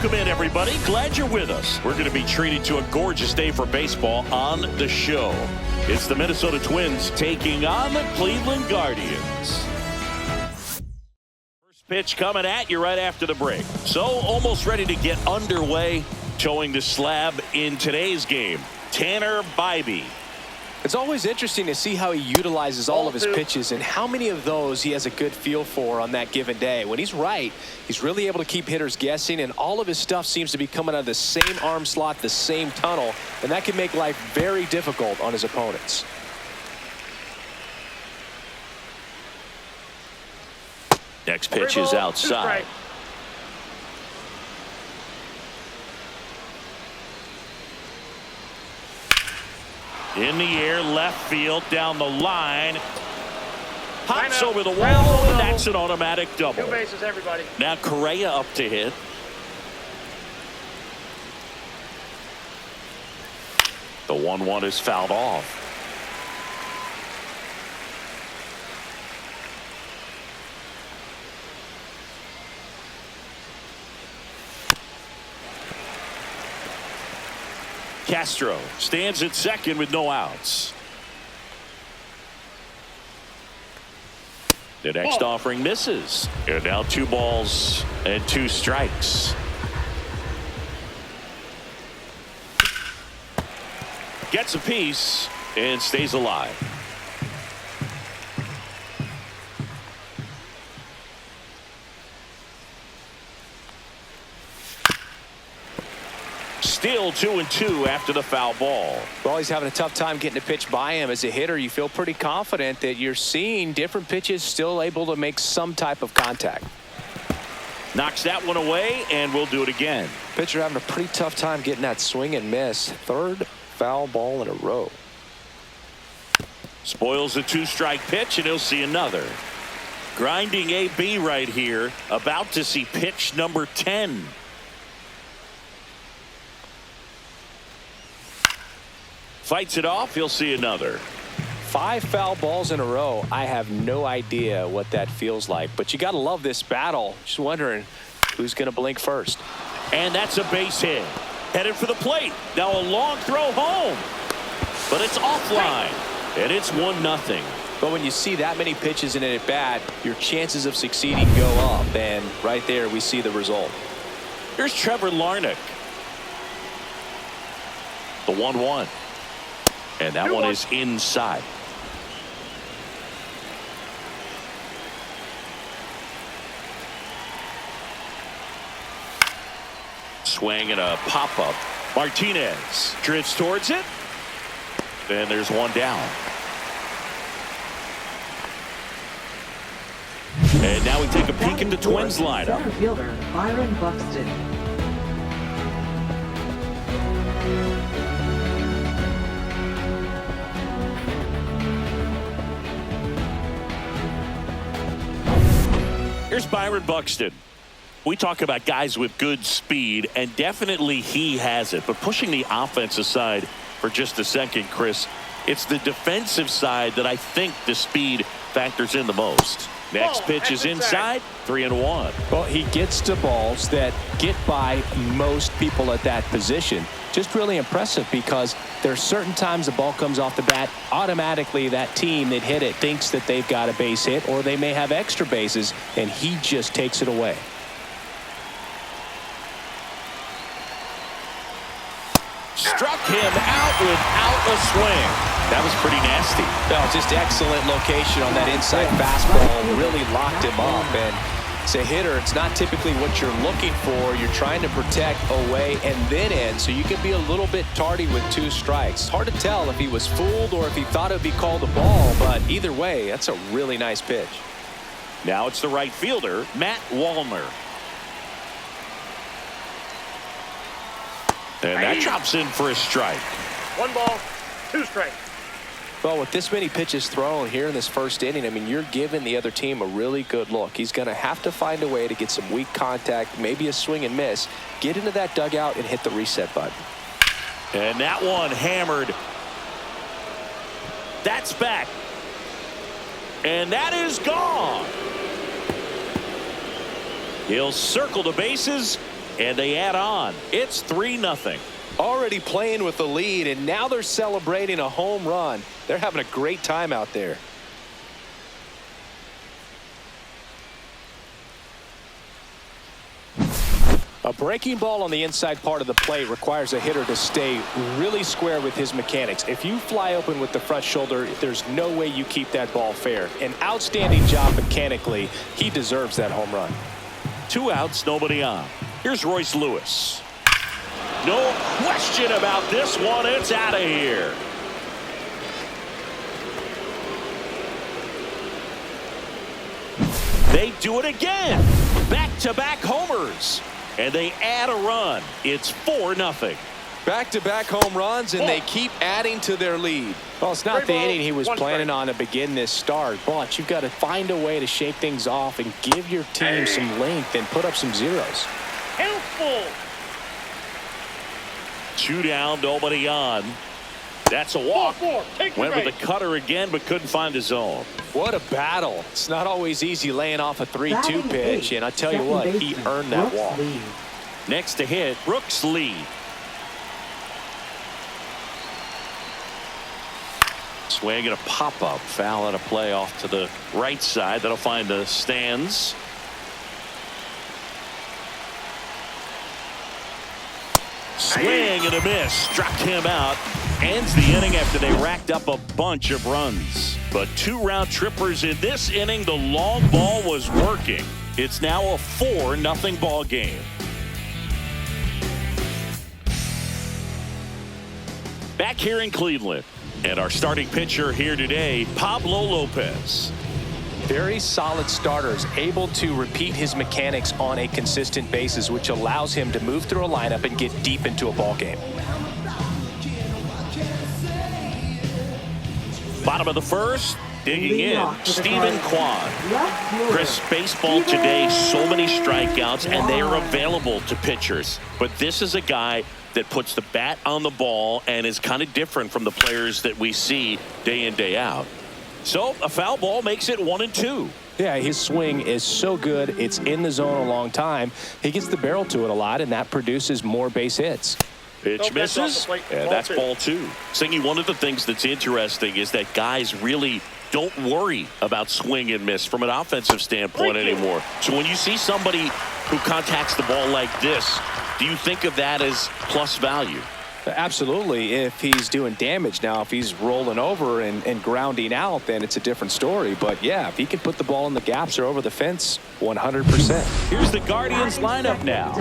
Welcome in, everybody. Glad you're with us. We're going to be treated to a gorgeous day for baseball on the show. It's the Minnesota Twins taking on the Cleveland Guardians. First pitch coming at you right after the break. So almost ready to get underway. Showing the slab in today's game, Tanner Bybee. It's always interesting to see how he utilizes all of his pitches and how many of those he has a good feel for on that given day. When he's right, he's really able to keep hitters guessing, and all of his stuff seems to be coming out of the same arm slot, the same tunnel, and that can make life very difficult on his opponents. Next pitch is outside. In the air, left field, down the line. Hops over the wall, and that's an automatic double. Two bases, everybody. Now Correa up to hit. The 1-1 is fouled off. Castro stands at second with no outs. The next offering misses. And now 2 balls and 2 strikes. Gets a piece and stays alive. Still 2-2 after the foul ball. Well, he's having a tough time getting a pitch by him. As a hitter, you feel pretty confident that you're seeing different pitches still able to make some type of contact. Knocks that one away, and we'll do it again. Pitcher having a pretty tough time getting that swing and miss. 3rd foul ball in a row. Spoils the 2-strike pitch, and he'll see another. Grinding AB right here, about to see pitch number 10. Fights it off, he'll see another. 5 foul balls in a row. I have no idea what that feels like, but you got to love this battle. Just wondering who's going to blink first. And that's a base hit. Headed for the plate. Now a long throw home. But it's offline. And it's 1-0. But when you see that many pitches in an at-bat, your chances of succeeding go up. And right there, we see the result. Here's Trevor Larnach. The 1-1. And that one is inside. Swing and a pop-up. Martinez drifts towards it. And there's one down. And now we take a peek into Twins lineup. Center fielder Byron Buxton. Here's Byron Buxton. We talk about guys with good speed, and definitely he has it. But pushing the offense aside for just a second, Chris, it's the defensive side that I think the speed factors in the most. Next pitch is inside, 3-1. Well, he gets to balls that get by most people at that position. Just really impressive because there are certain times the ball comes off the bat, automatically that team that hit it thinks that they've got a base hit or they may have extra bases, and he just takes it away. Struck him out without a swing. That was pretty nasty. Well, just excellent location on that inside fastball. Really locked him up. And as a hitter, it's not typically what you're looking for. You're trying to protect away and then in, so you can be a little bit tardy with 2 strikes. Hard to tell if he was fooled or if he thought it would be called a ball, but either way, that's a really nice pitch. Now it's the right fielder, Matt Wallner. And that drops in for a strike. 1 ball, 2 strikes. Well, with this many pitches thrown here in this first inning, I mean, you're giving the other team a really good look. He's going to have to find a way to get some weak contact, maybe a swing and miss, get into that dugout and hit the reset button. And that one hammered. That's back. And that is gone. He'll circle the bases and they add on. It's 3-0. Already playing with the lead, and now they're celebrating a home run. They're having a great time out there. A breaking ball on the inside part of the plate requires a hitter to stay really square with his mechanics. If you fly open with the front shoulder, there's no way you keep that ball fair. An outstanding job mechanically. He deserves that home run. 2 outs, nobody on. Here's Royce Lewis. No question about this one. It's out of here. They do it again. Back-to-back homers. And they add a run. It's 4-0. Back-to-back home runs, and they keep adding to their lead. Well, it's not the inning he was planning on to begin this start, but you've got to find a way to shake things off and give your team some length and put up some zeros. Helpful. 2 down, nobody on. That's a walk. Went with the cutter again, but couldn't find his zone. What a battle. It's not always easy laying off a 3-2 pitch, and I tell you what, he earned that walk. Next to hit, Brooks Lee. Swing and a pop-up. Foul out of play off to the right side. That'll find the stands. Swing and a miss. Struck him out. Ends the inning after they racked up a bunch of runs. But 2 round trippers in this inning. The long ball was working. It's now a 4-0 ball game. Back here in Cleveland. And our starting pitcher here today, Pablo Lopez. Very solid starters, able to repeat his mechanics on a consistent basis, which allows him to move through a lineup and get deep into a ball game. Bottom of the first, digging in, Stephen Kwan. Chris, baseball today, so many strikeouts, and they are available to pitchers. But this is a guy that puts the bat on the ball and is kind of different from the players that we see day in, day out. So a foul ball makes it 1-2. Yeah, his swing is so good. It's in the zone a long time. He gets the barrel to it a lot, and that produces more base hits. Pitch misses, and that's ball 2. Singy, one of the things that's interesting is that guys really don't worry about swing and miss from an offensive standpoint anymore. So when you see somebody who contacts the ball like this, do you think of that as plus value? Absolutely, if he's doing damage. Now, if he's rolling over and grounding out, then it's a different story. But, yeah, if he can put the ball in the gaps or over the fence, 100%. Here's the Guardians lineup now.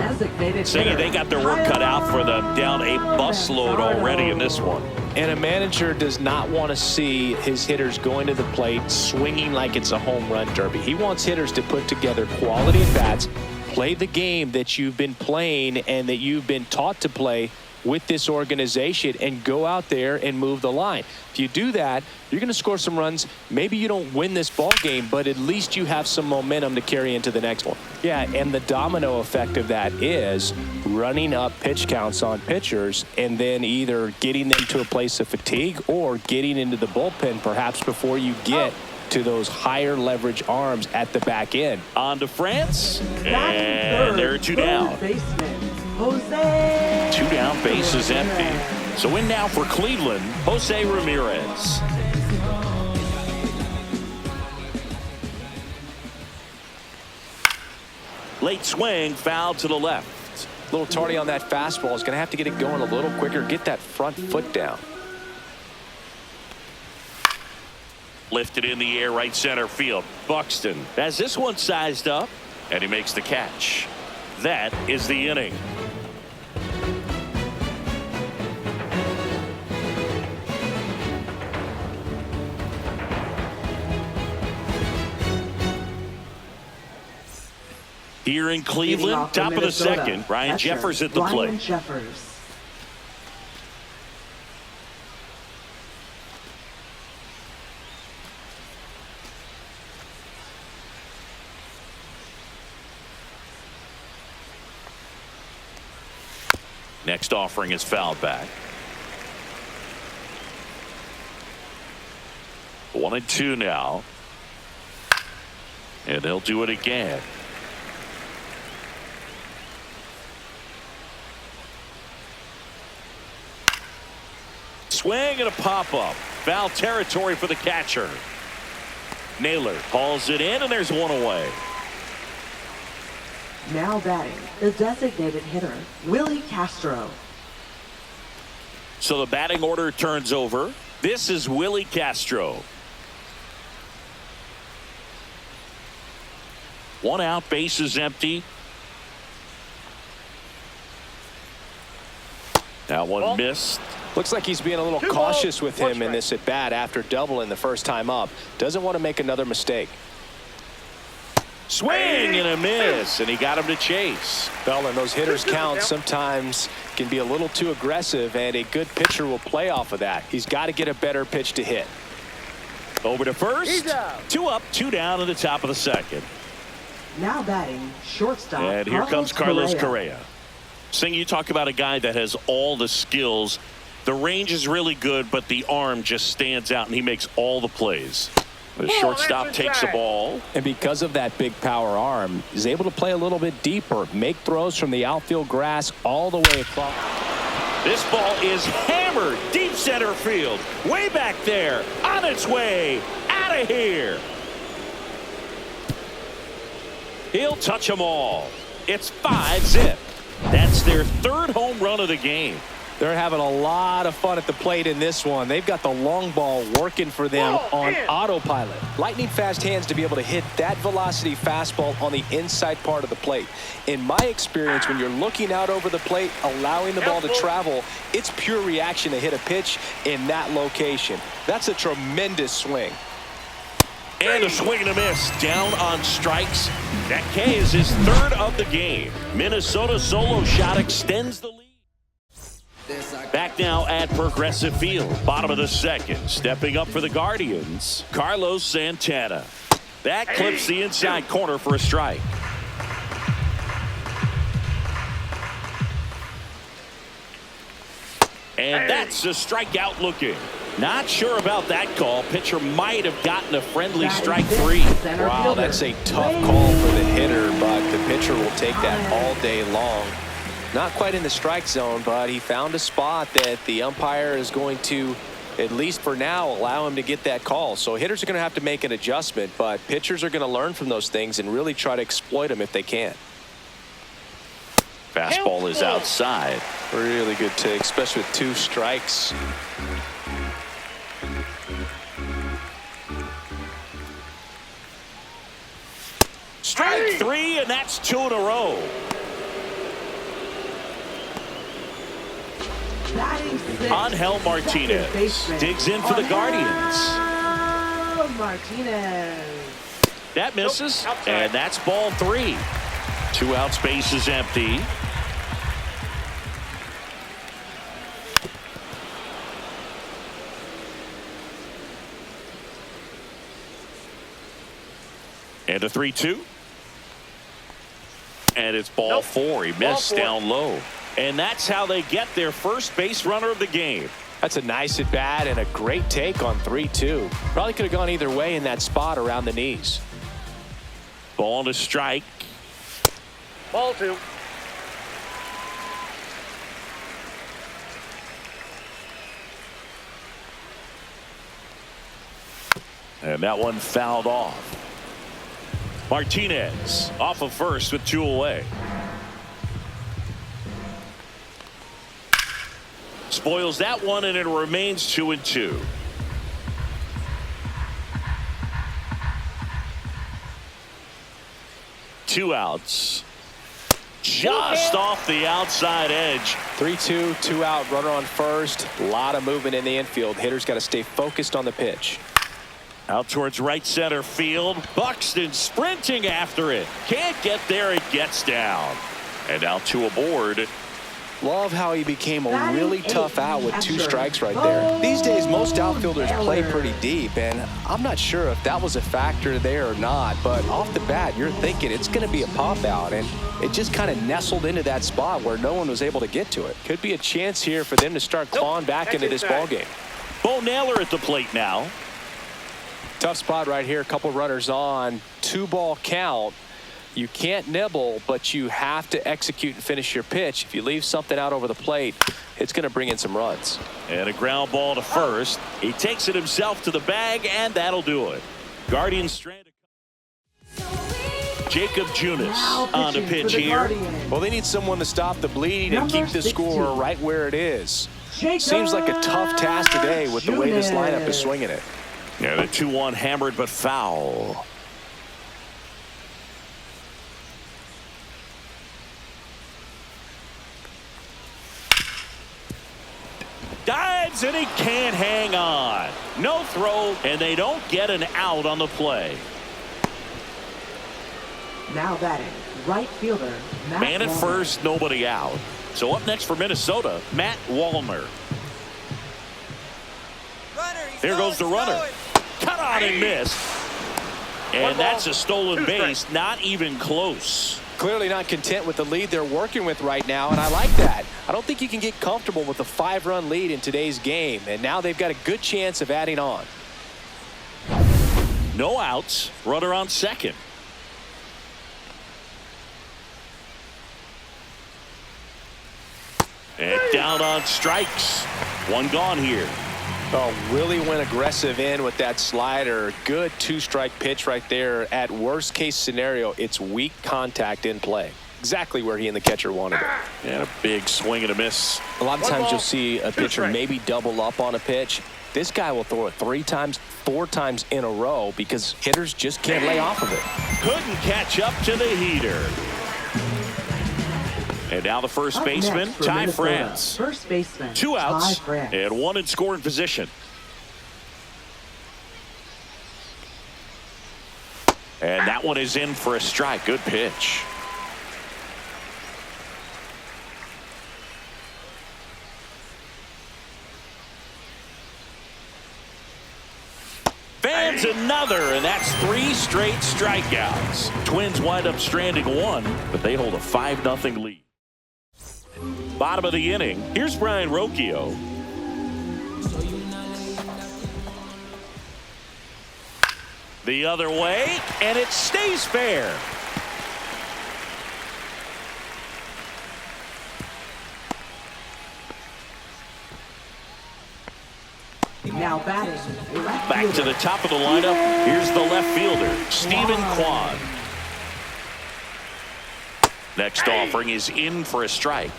Saying they got their work cut out for them, down a busload already in this one. And a manager does not want to see his hitters going to the plate swinging like it's a home run derby. He wants hitters to put together quality at bats, play the game that you've been playing and that you've been taught to play with this organization, and go out there and move the line. If you do that, you're going to score some runs. Maybe you don't win this ball game, but at least you have some momentum to carry into the next one. Yeah, and the domino effect of that is running up pitch counts on pitchers and then either getting them to a place of fatigue or getting into the bullpen perhaps before you get to those higher leverage arms at the back end. On to France, and there are 2 down. 2 down, base is empty. So in now for Cleveland, Jose Ramirez. Late swing, foul to the left. A little tardy on that fastball. Is going to have to get it going a little quicker, get that front foot down. Lifted in the air, right center field. Buxton has this one sized up, and he makes the catch. That is the inning. Here in Cleveland, top of the second, Ryan Jeffers at the plate. Next offering is fouled back. 1-2 now. And they'll do it again. swing and a pop-up. Foul territory for the catcher. Naylor hauls it in, and there's one away. Now batting, the designated hitter, Willie Castro. So the batting order turns over. This is Willie Castro. One out, base is empty. That one missed. Looks like he's being a little cautious with him in this at bat after doubling the first time up. Doesn't want to make another mistake. Swing and a miss, and he got him to chase. Well, and those hitters count sometimes can be a little too aggressive, and a good pitcher will play off of that. He's got to get a better pitch to hit. Over to first. 2 up, 2 down in the top of the second. Now batting, shortstop. And here comes Carlos Correa. Sing, you talk about a guy that has all the skills. The range is really good, but the arm just stands out, and he makes all the plays. The shortstop takes the ball. And because of that big power arm, he's able to play a little bit deeper, make throws from the outfield grass all the way across. This ball is hammered deep center field. Way back there. On its way. Out of here. He'll touch them all. It's 5-zip. That's their 3rd home run of the game. They're having a lot of fun at the plate in this one. They've got the long ball working for them on autopilot. Lightning fast hands to be able to hit that velocity fastball on the inside part of the plate. In my experience, when you're looking out over the plate, allowing the ball to travel, it's pure reaction to hit a pitch in that location. That's a tremendous swing. And a swing and a miss. Down on strikes. That K is his 3rd of the game. Minnesota solo shot extends the lead. Back now at Progressive Field. Bottom of the second. Stepping up for the Guardians, Carlos Santana. That clips the inside corner for a strike. And that's a strikeout looking. Not sure about that call. Pitcher might have gotten a friendly strike 3. Wow, that's a tough call for the hitter, but the pitcher will take that all day long. Not quite in the strike zone, but he found a spot that the umpire is going to, at least for now, allow him to get that call. So hitters are going to have to make an adjustment, but pitchers are going to learn from those things and really try to exploit them if they can. Fastball is outside. Really good take, especially with 2 strikes. Strike 3, and that's 2 in a row. Angel Martinez digs in for the Guardians. Martinez. That misses, and that's ball 3. 2 outs, base is empty. And a 3-2. And it's ball 4. He missed down low. And that's how they get their first base runner of the game. That's a nice at bat and a great take on 3-2. Probably could have gone either way in that spot around the knees. Ball to strike. Ball 2. And that one fouled off. Martinez off of first with 2 away. Spoils that one, and it remains 2-2. Two outs. Just off the outside edge. 3-2, 2 out, runner on first. A lot of movement in the infield. Hitters got to stay focused on the pitch. Out towards right center field. Buxton sprinting after it. Can't get there. It gets down. And now 2 aboard. Love how he became a really tough out with 2 strikes right there. These days, most outfielders play pretty deep, and I'm not sure if that was a factor there or not, but off the bat, you're thinking it's going to be a pop out, and it just kind of nestled into that spot where no one was able to get to it. Could be a chance here for them to start clawing back into this ball game. Bo Naylor at the plate now. Tough spot right here. A couple runners on. 2-ball count. You can't nibble, but you have to execute and finish your pitch. If you leave something out over the plate, it's going to bring in some runs. And a ground ball to first. He takes it himself to the bag, and that'll do it. Guardians stranded. Jacob Junis on the pitch here. Well, they need someone to stop the bleeding and keep the score right where it is. Seems like a tough task today with the way this lineup is swinging it. Yeah, the 2-1 hammered but foul. Dives and he can't hang on. No throw, and they don't get an out on the play. Now batting, right fielder, Matt Man at Wallner. first, nobody out. So up next for Minnesota, Matt Wallner. Here goes the runner. Cut on and missed. And that's a stolen base, not even close. Clearly not content with the lead they're working with right now, and I like that. I don't think you can get comfortable with a 5-run lead in today's game, and now they've got a good chance of adding on. No outs, runner on second. And down on strikes. One gone here. Oh, really went aggressive in with that slider. Good 2-strike pitch right there. At worst case scenario, it's weak contact in play. Exactly where he and the catcher wanted it. And a big swing and a miss. A lot of times you'll see a pitcher maybe double up on a pitch. This guy will throw it 3 times, 4 times in a row because hitters just can't lay off of it. Couldn't catch up to the heater. And now the first Up baseman, next for Ty Minnesota, France. First baseman, 2 outs Ty France. and 1 in scoring position. And that one is in for a strike. Good pitch. Fans another, and that's 3 straight strikeouts. Twins wind up stranding 1, but they hold a 5-0 lead. Bottom of the inning, here's Brian Rocchio. The other way, and it stays fair. Now batting, left Back to fielder. the top of the lineup. Here's the left fielder, Stephen Kwan. Next offering is in for a strike.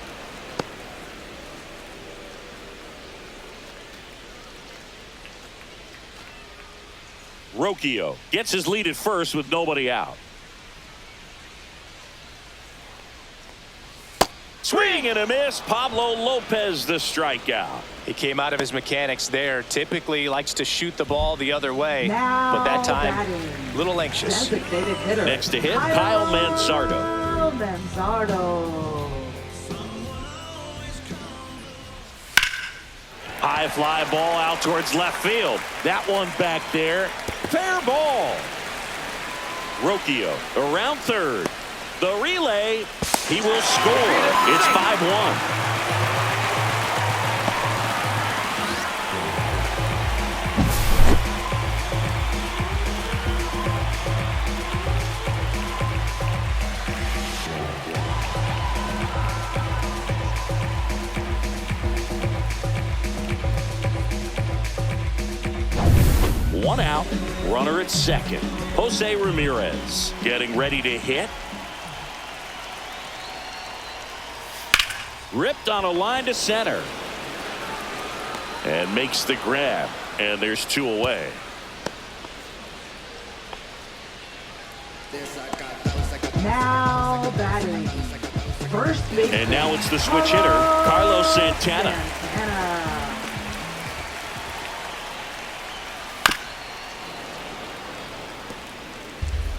Rocchio gets his lead at first with nobody out. Swing and a miss. Pablo Lopez the strikeout. He came out of his mechanics there. Typically likes to shoot the ball the other way, Now but that time batting, a little anxious. designated hitter. Next to hit, Kyle Manzardo. High fly ball out towards left field. That one back there. Fair ball. Rocchio around third. The relay. He will score. It's 5-1. One out, runner at second. Jose Ramirez getting ready to hit. Ripped on a line to center. And makes the grab. And there's 2 away. Now batting, first baseman. And now it's the switch hitter, Carlos Santana.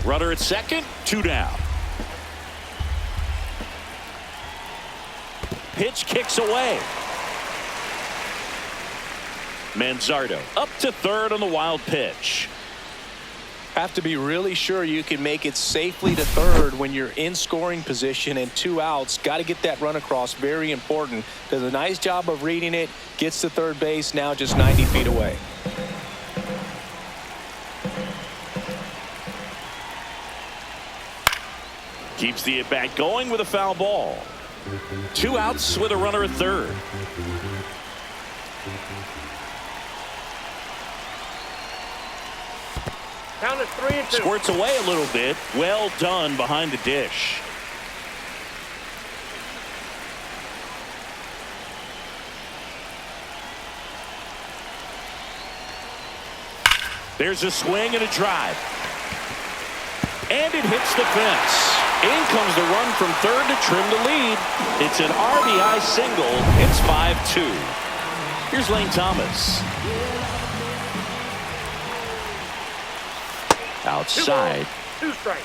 Runner at second, 2 down. Pitch kicks away. Manzardo up to third on the wild pitch. Have to be really sure you can make it safely to third when you're in scoring position and 2 outs. Got to get that run across. Very important. Does a nice job of reading it. Gets to third base, now just 90 feet away. Keeps the at-bat going with a foul ball. 2 outs with a runner at third. Count is 3-2. Squirts away a little bit. Well done behind the dish. There's a swing and a drive. And it hits the fence. In comes the run from third to trim the lead. It's an RBI single. It's 5-2. Here's Lane Thomas. Outside. 2 strikes.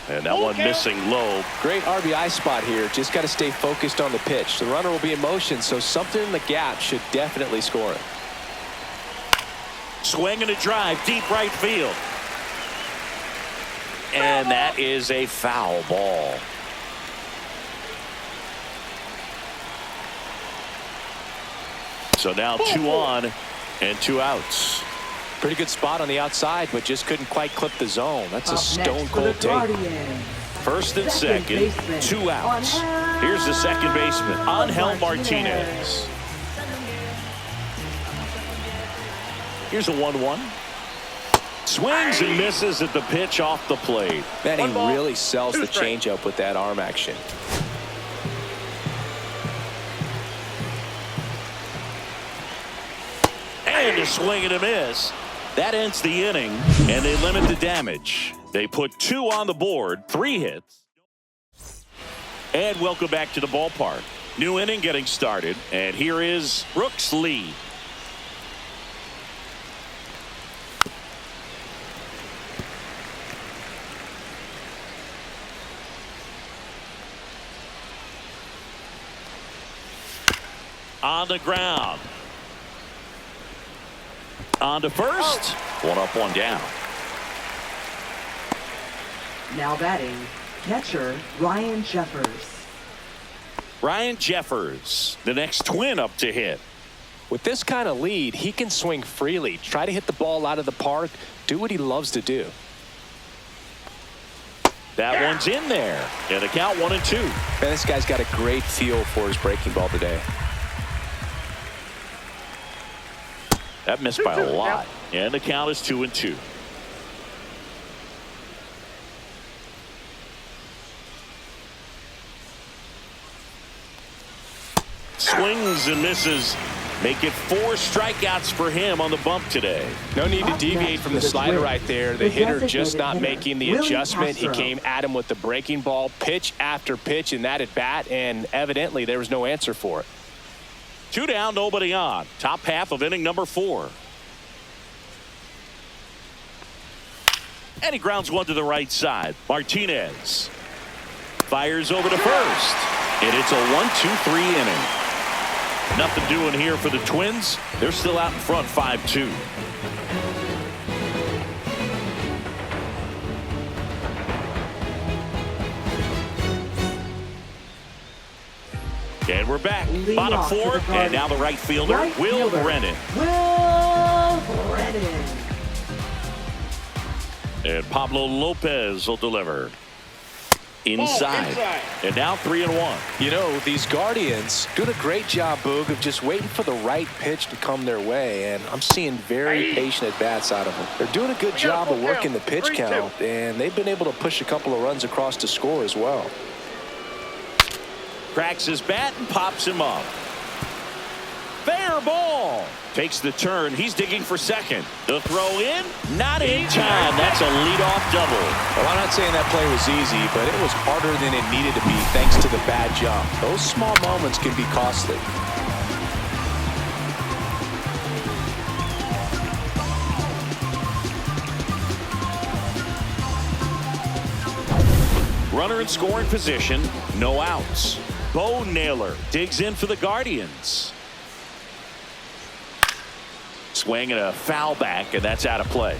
And that one missing low. Great RBI spot here. Just got to stay focused on the pitch. The runner will be in motion, so something in the gap should definitely score it. Swing and a drive, deep right field. And that is a foul ball. So now 2 on and 2 outs. Pretty good spot on the outside, but just couldn't quite clip the zone. That's a stone-cold take. First and second, 2 outs. Here's the second baseman, Angel Martinez. Here's a 1-1. Swings and misses at the pitch off the plate. Man, he really sells the changeup with that arm action. And a swing and a miss. That ends the inning, and they limit the damage. They put 2 on the board, 3 hits. And welcome back to the ballpark. New inning getting started, and here is Brooks Lee. On the ground. On to first. 1 up, 1 down. Now batting, catcher Ryan Jeffers. Ryan Jeffers, the next Twin up to hit. With this kind of lead, he can swing freely, try to hit the ball out of the park, do what he loves to do. That one's in there. And the count 1-2. Man, this guy's got a great feel for his breaking ball today. That missed by a lot. And the count is 2-2. Swings and misses. Make it 4 strikeouts for him on the bump today. No need to deviate from the slider right there. The hitter just not making the adjustment. He came at him with the breaking ball, pitch after pitch in that at bat, and evidently there was no answer for it. 2 down, nobody on. Top half of inning number 4. And he grounds one to the right side. Martinez fires over to first. And it's a 1-2-3 inning. Nothing doing here for the Twins. They're still out in front 5-2. And we're back. Bottom 4, and now the right fielder, Will Brennan. Will Brennan. And Pablo Lopez will deliver. Inside. And now 3-1. You know, these Guardians doing a great job, Boog, of just waiting for the right pitch to come their way, and I'm seeing very patient at-bats out of them. They're doing a good job of working the pitch count, and they've been able to push a couple of runs across to score as well. Cracks his bat and pops him up. Fair ball. Takes the turn. He's digging for second. The throw in. Not in time. That's a leadoff double. Well, I'm not saying that play was easy, but it was harder than it needed to be thanks to the bad jump. Those small moments can be costly. Runner in scoring position. No outs. Bo Naylor digs in for the Guardians. Swing and a foul back, and that's out of play.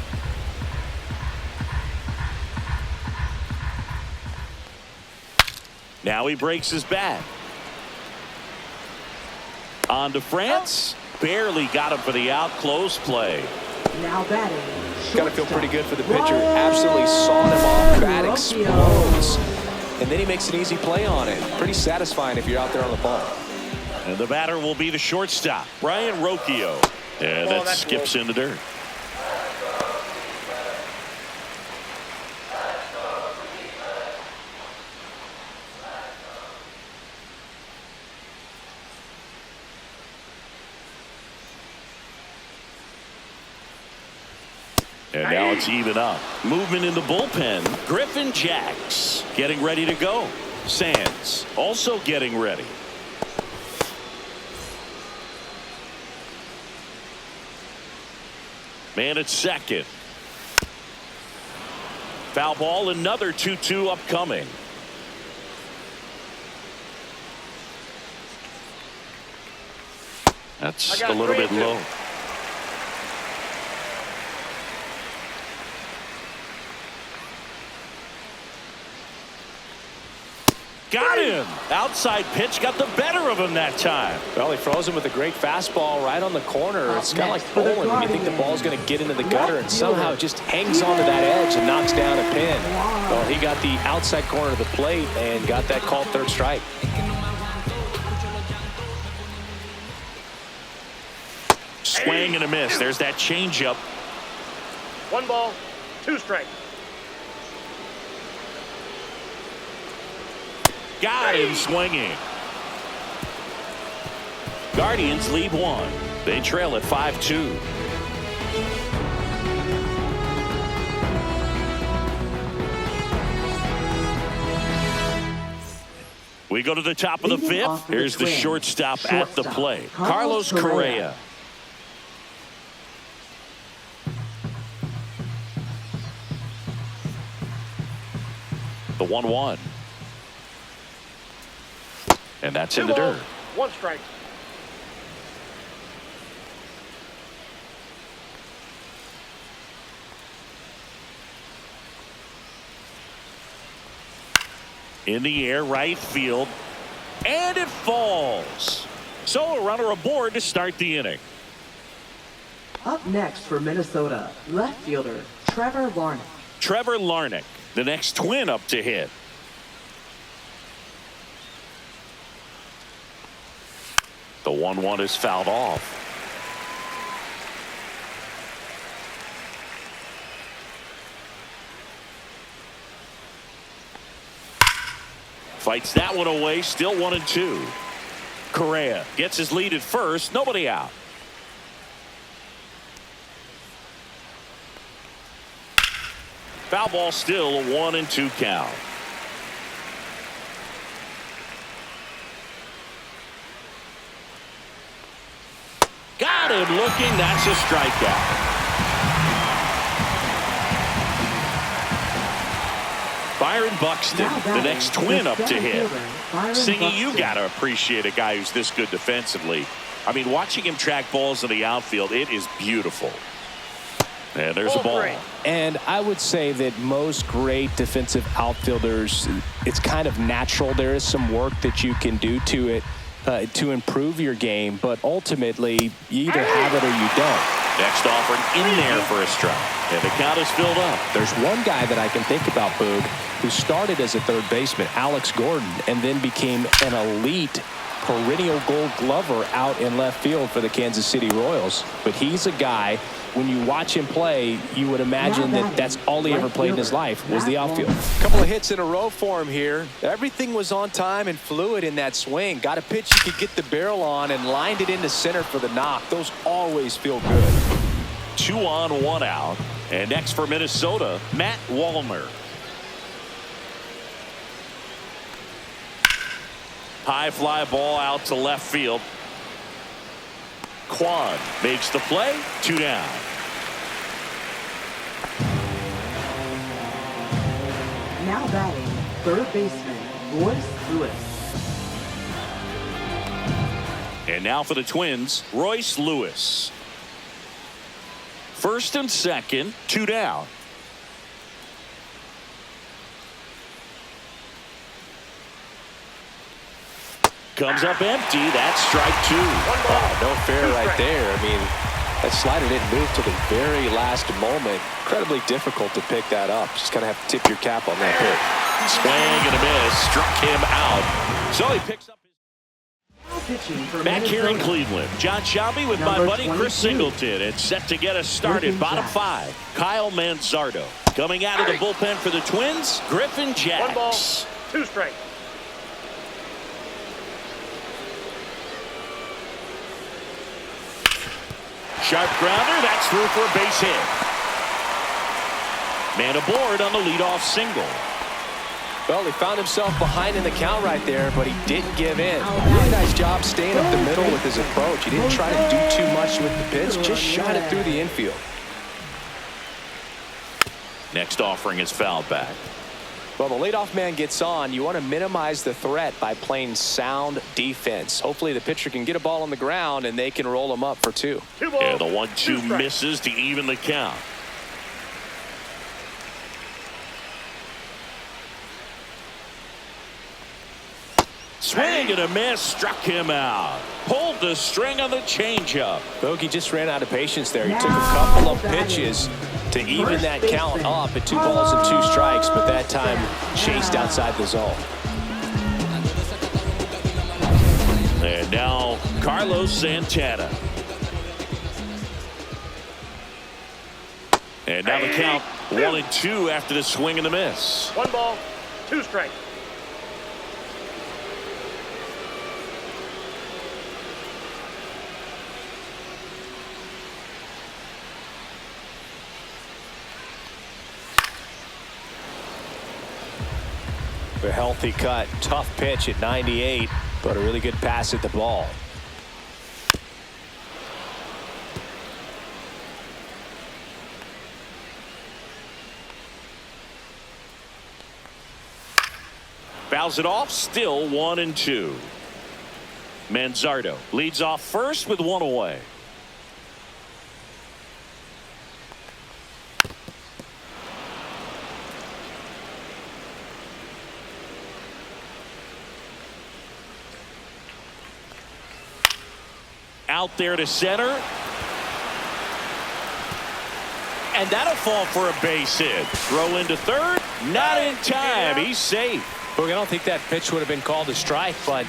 Now he breaks his bat. On to France. Barely got him for the out. Close play. Now batting. Got to feel pretty good for the pitcher. Absolutely sawed him off. Bat explodes. And then he makes an easy play on it. Pretty satisfying if you're out there on the ball. And the batter will be the shortstop, Brian Rocchio. And that skips in the dirt. And now it's even up. Movement in the bullpen. Griffin Jacks getting ready to go. Sands also getting ready. Man at second. Foul ball, another 2-2 upcoming. That's a little bit low. Got him. Outside pitch got the better of him that time. Well, he froze him with a great fastball right on the corner. It's kind of like bowling when you think the ball's going to get into the gutter, and somehow it just hangs onto that edge and knocks down a pin. Well, he got the outside corner of the plate and got that called third strike. Swing and a miss. There's that changeup. 1 ball, 2 strikes. Got him swinging. Guardians lead 1. They trail at 5-2. We go to the top of the 5th. Here's the shortstop at the plate, Carlos Correa. The 1-1. And that's in the dirt. 1 strike. In the air, right field. And it falls. So a runner aboard to start the inning. Up next for Minnesota, left fielder Trevor Larnach. Trevor Larnach, the next twin up to hit. The 1-1 is fouled off. Fights that one away, still 1-2. Correa gets his lead at first, nobody out. Foul ball, still a 1-2 count. Got him looking. That's a strikeout. Byron Buxton, the next twin up to hit. Singy, you got to appreciate a guy who's this good defensively. I mean, watching him track balls in the outfield, it is beautiful. And there's a ball. And I would say that most great defensive outfielders, it's kind of natural. There is some work that you can do to it to improve your game, but ultimately you either have it or you don't. Next offering in there for a strike. And the count is filled up. There's one guy that I can think about, Boog, who started as a third baseman, Alex Gordon, and then became an elite perennial gold glover out in left field for the Kansas City Royals. But he's a guy, when you watch him play, you would imagine that that's all he ever played in his life was the outfield. A couple of hits in a row for him here. Everything was on time and fluid in that swing. Got a pitch you could get the barrel on and lined it into center for the knock. Those always feel good. 2 on, 1 out. And next for Minnesota, Matt Wallner. High fly ball out to left field. Quan makes the play. 2 down. Now batting, third baseman Royce Lewis. And now for the Twins, Royce Lewis. First and second, 2 down. Comes up empty. That's strike 2. No fair right there. I mean, That slider didn't move till the very last moment. Incredibly difficult to pick that up. Just kind of have to tip your cap on that pitch. Swing and a miss. Struck him out. So he picks up Pitching back here in Cleveland. John Shelby with my buddy Chris Singleton. And set to get us started. Bottom five. Kyle Manzardo. Coming out of the bullpen for the Twins, Griffin Jacks. 1 ball, 2 strikes. Sharp grounder. That's through for a base hit. Man aboard on the leadoff single. Well, he found himself behind in the count right there, but he didn't give in. Really nice job staying up the middle with his approach. He didn't try to do too much with the pitch, just shot it through the infield. Next offering is fouled back. Well, the leadoff man gets on. You want to minimize the threat by playing sound defense. Hopefully the pitcher can get a ball on the ground and they can roll him up for 2. 2 balls, And the 1-2 2 strikes. misses to even the count. Swing and a miss, struck him out. Pulled the string on the changeup. Bogey just ran out of patience there. He took a couple of pitches to even that count up at 2 balls and 2 strikes, but that time chased outside the zone. And now Carlos Santana. And now the count 1-2 after the swing and the miss. 1 ball, 2 strikes. A healthy cut, tough pitch at 98, but a really good pass at the ball. Fouls it off, still 1-2. Manzardo leads off first with 1 away. Out there to center. And that'll fall for a base hit. Throw into third. Not in time. He's safe. Look, I don't think that pitch would have been called a strike, but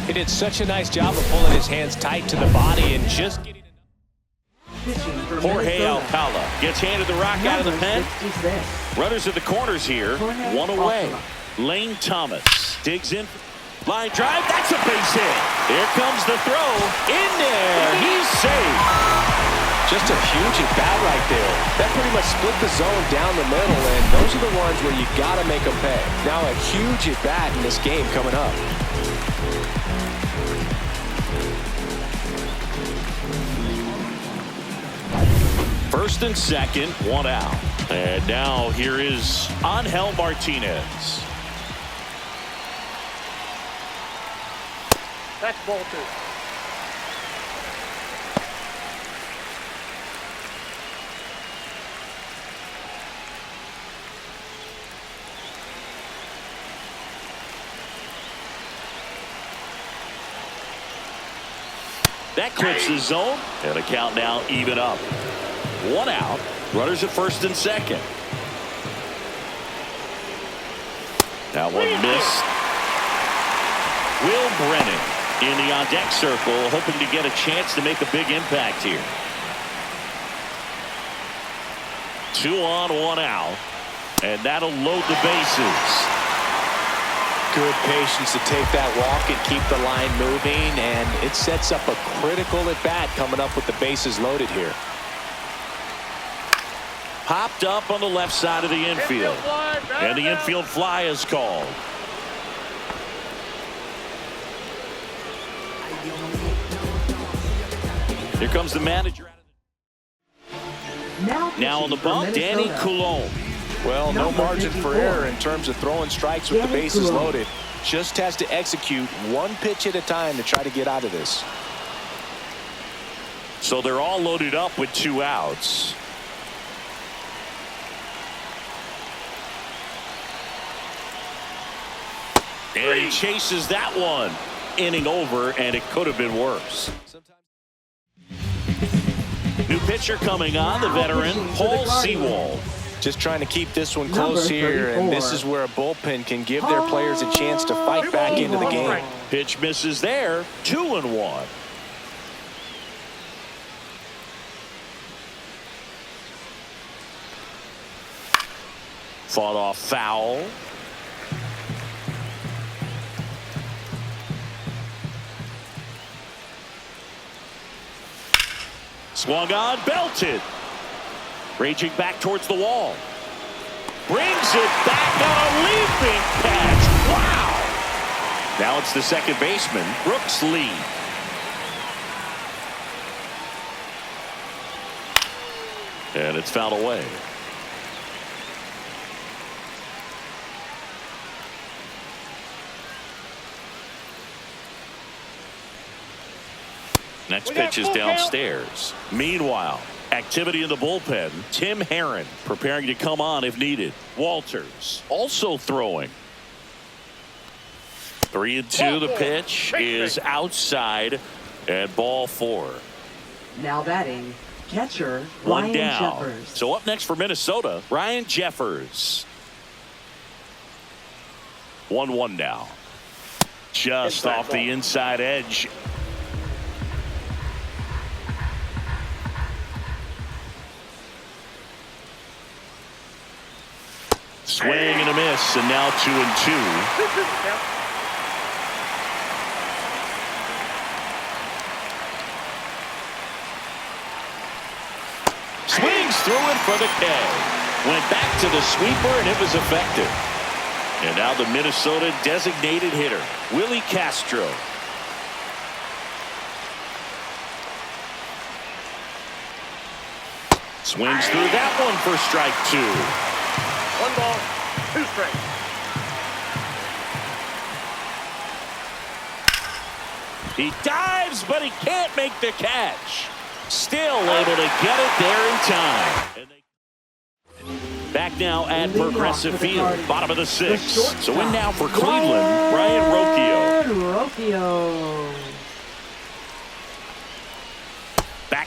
he did such a nice job of pulling his hands tight to the body and just getting Jorge Alcala gets handed the rock out of the pen. Runners at the corners here. 1 away. Lane Thomas digs in. Line drive, that's a base hit. Here comes the throw. In there, he's safe. just a huge at bat right there. That pretty much split the zone down the middle, and those are the ones where you got to make them pay. Now a huge at bat in this game coming up. First and second, 1 out. And now here is Angel Martinez. That's ball 2. That clips the zone, and a count now even up. 1 out. Runners at first and second. That one missed. Will Brennan in the on-deck circle, hoping to get a chance to make a big impact here. 2 on, 1 out. And that'll load the bases. Good patience to take that walk and keep the line moving, and it sets up a critical at bat coming up with the bases loaded here. Popped up on the left side of the infield. And the infield fly is called. Here comes the manager. Now on the bump, Danny Coulombe. Well, no margin for error in terms of throwing strikes with the bases loaded. Just has to execute one pitch at a time to try to get out of this. So they're all loaded up with 2 outs. And he chases that one. Inning over, and it could have been worse. pitcher coming on, the veteran Paul Sewald. Just trying to keep this one close here, and this is where a bullpen can give their players a chance to fight back into the game. Pitch misses there, 2-1. Fought off foul. Swung on, belted. Raging back towards the wall. Brings it back on a leaping catch. Wow! Now it's the second baseman, Brooks Lee. And it's fouled away. Next pitch is downstairs. Meanwhile, activity in the bullpen. Tim Herron preparing to come on if needed. Walters also throwing. 3-2. The pitch is outside and ball 4. Now batting, catcher One Ryan down. Jeffers. So up next for Minnesota, Ryan Jeffers. 1-1 now. Just off the inside edge. Swing and a miss, and now 2-2. Swings through it for the K. Went back to the sweeper, and it was effective. And now the Minnesota designated hitter, Willie Castro. Swings through that one for strike 2. 1 ball, 2 strikes. He dives, but he can't make the catch. Still able to get it there in time. Back now at Progressive Field, bottom of the 6th. So in now for Cleveland, Ryan Rocchio.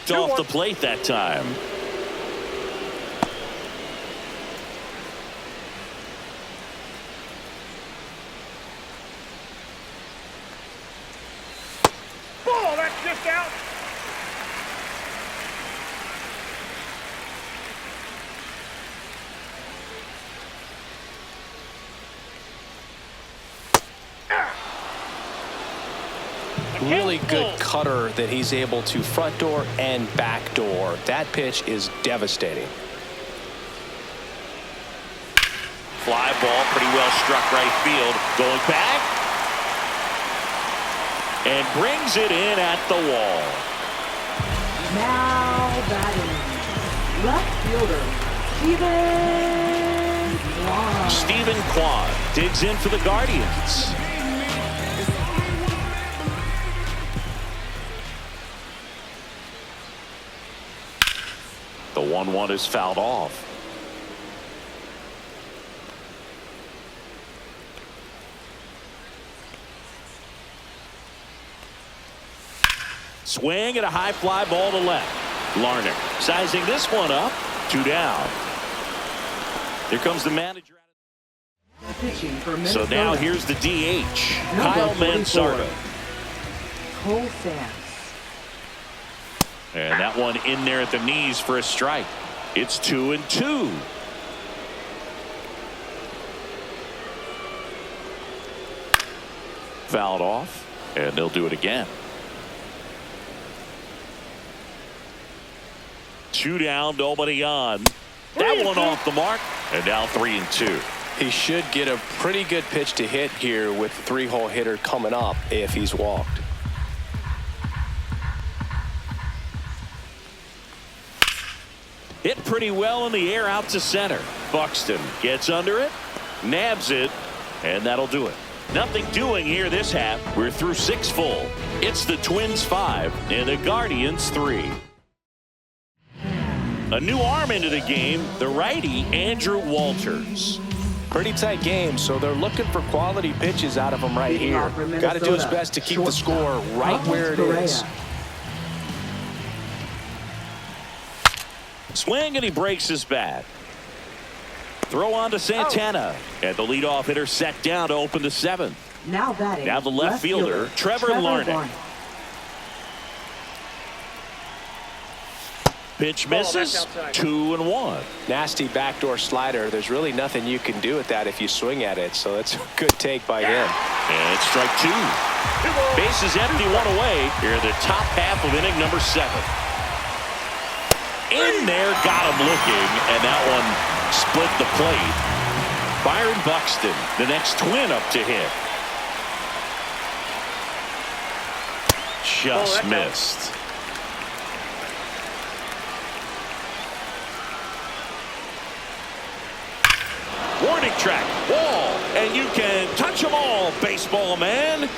backed off the plate that time. Ball, that's just out. Really good cutter that he's able to front door and back door. That pitch is devastating. Fly ball, pretty well struck right field. Going back. And brings it in at the wall. Now batting, left fielder Stephen Kwan digs in for the Guardians. The 1-1 is fouled off. Swing and a high fly ball to left. Larnach sizing this one up. 2 down. Here comes the manager. So now here's the DH, Kyle Mansardo. Cole Sands. And that one in there at the knees for a strike. It's 2-2. Fouled off, and they'll do it again. 2 down, nobody on. That one off the mark, and now 3-2. He should get a pretty good pitch to hit here with the 3-hole hitter coming up if he's walked. Hit pretty well in the air out to center. Buxton gets under it, nabs it, and that'll do it. Nothing doing here this half. We're through 6 full. It's the Twins 5 and the Guardians 3. A new arm into the game, the righty Andrew Walters. Pretty tight game, so they're looking for quality pitches out of him right here. Got to do his best to keep the score right where it is. Swing, and he breaks his bat. Throw on to Santana. And the leadoff hitter set down to open the 7th. Now batting. Now the left fielder, Trevor Larnach. Pitch misses. 2-1. Nasty backdoor slider. There's really nothing you can do with that if you swing at it. So that's a good take by him. And it's strike 2. Bases empty, 1 away. Here in the top half of inning number 7. In there, got him looking, and that one split the plate. Byron Buxton, the next twin up to hit. Just missed. Warning track, wall, and you can touch them all, baseball man.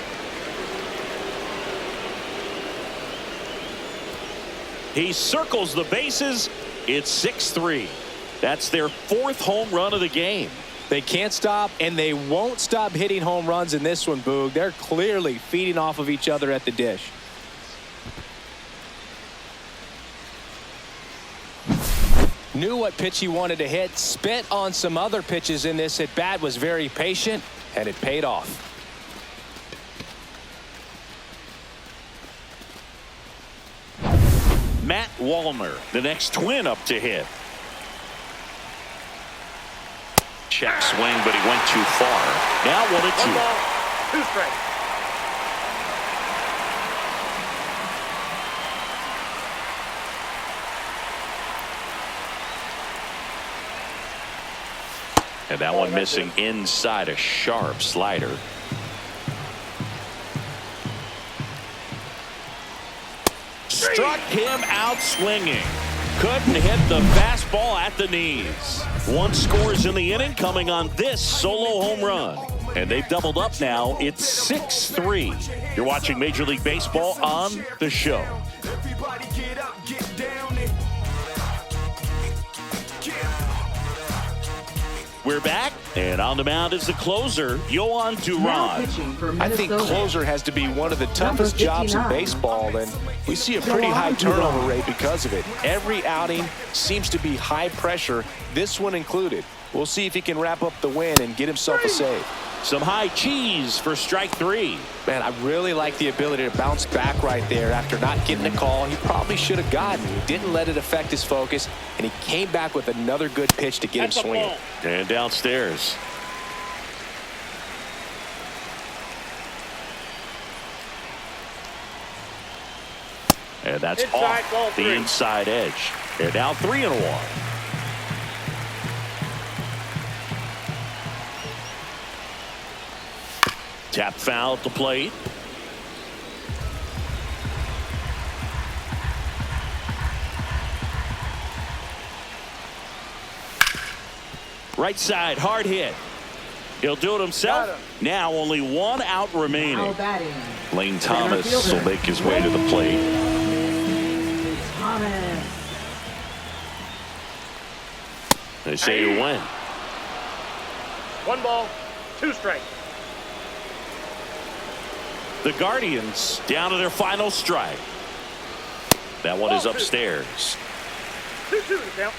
He circles the bases. It's 6-3. That's their 4th home run of the game. They can't stop, and they won't stop hitting home runs in this one, Boog. They're clearly feeding off of each other at the dish. Knew what pitch he wanted to hit, spit on some other pitches in this at bat, was very patient, and it paid off. Matt Wallner, the next twin up to hit. Check swing, but he went too far. Now 1-2. 1 ball, 2 strikes. And that one missing inside, a sharp slider. Struck him out swinging. Couldn't hit the fastball at the knees. 1 scores in the inning coming on this solo home run. And they've doubled up now. It's 6-3. You're watching Major League Baseball on The Show. We're back, and on the mound is the closer, Yohan Duran. I think closer has to be one of the toughest jobs in baseball, and we see a pretty high turnover rate because of it. Every outing seems to be high pressure, this one included. We'll see if he can wrap up the win and get himself a save. Some high cheese for strike 3. Man, I really like the ability to bounce back right there after not getting a call he probably should have gotten. He didn't let it affect his focus, and he came back with another good pitch to get him swinging. And downstairs. And that's off the inside edge. They're now 3-1. Tap foul at the plate. Right side, hard hit. He'll do it himself. Now only 1 out remaining. Lane Thomas will make his way to the plate. They say you win. 1 ball, 2 strikes. The Guardians down to their final strike. That one is upstairs. 2-2 to count.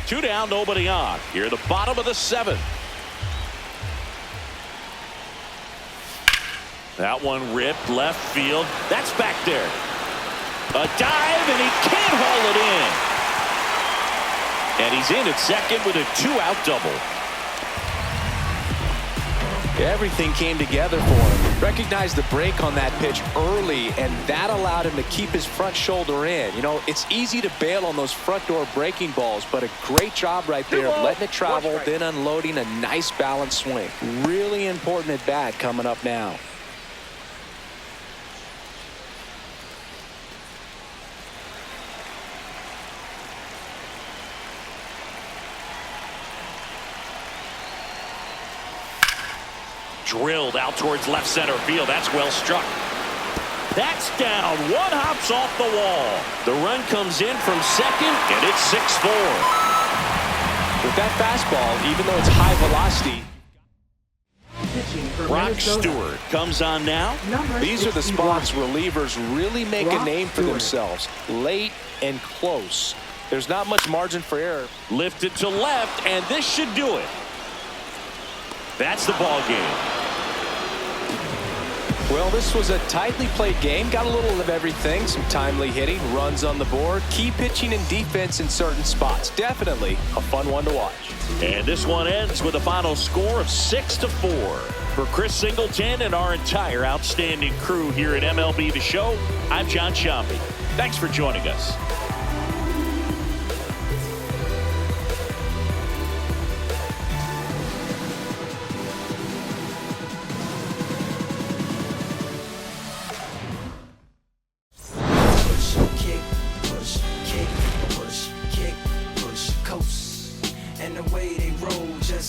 2 down, nobody on. Here at the bottom of the 7th. That one ripped left field. That's back there. A dive, and he can't haul it in. And he's in at second with a 2-out double. Everything came together for him. Recognized the break on that pitch early, and that allowed him to keep his front shoulder in. You know, it's easy to bail on those front door breaking balls, but a great job right there of letting it travel, then unloading a nice balanced swing. Really important at bat coming up now. Drilled out towards left center field. That's well struck. That's down. 1 hops off the wall. The run comes in from second, and it's 6-4. With that fastball, even though it's high velocity. Brock Stewart comes on now. These are the spots relievers really make a name for themselves. Late and close. There's not much margin for error. Lifted to left, and this should do it. That's the ball game. Well, this was a tightly played game. Got a little of everything. Some timely hitting, runs on the board, key pitching and defense in certain spots. Definitely a fun one to watch. And this one ends with a final score of 6-4. For Chris Singleton and our entire outstanding crew here at MLB The Show, I'm John Sciambi. Thanks for joining us.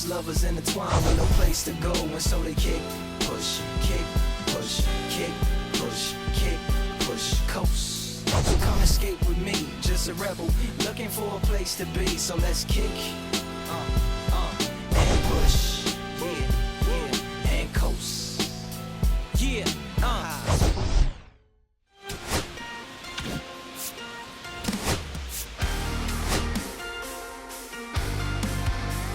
Lovers intertwined with no place to go, and so they kick, push, kick, push, kick, push, kick, push, coast. So come escape with me, just a rebel looking for a place to be. So let's kick, and push.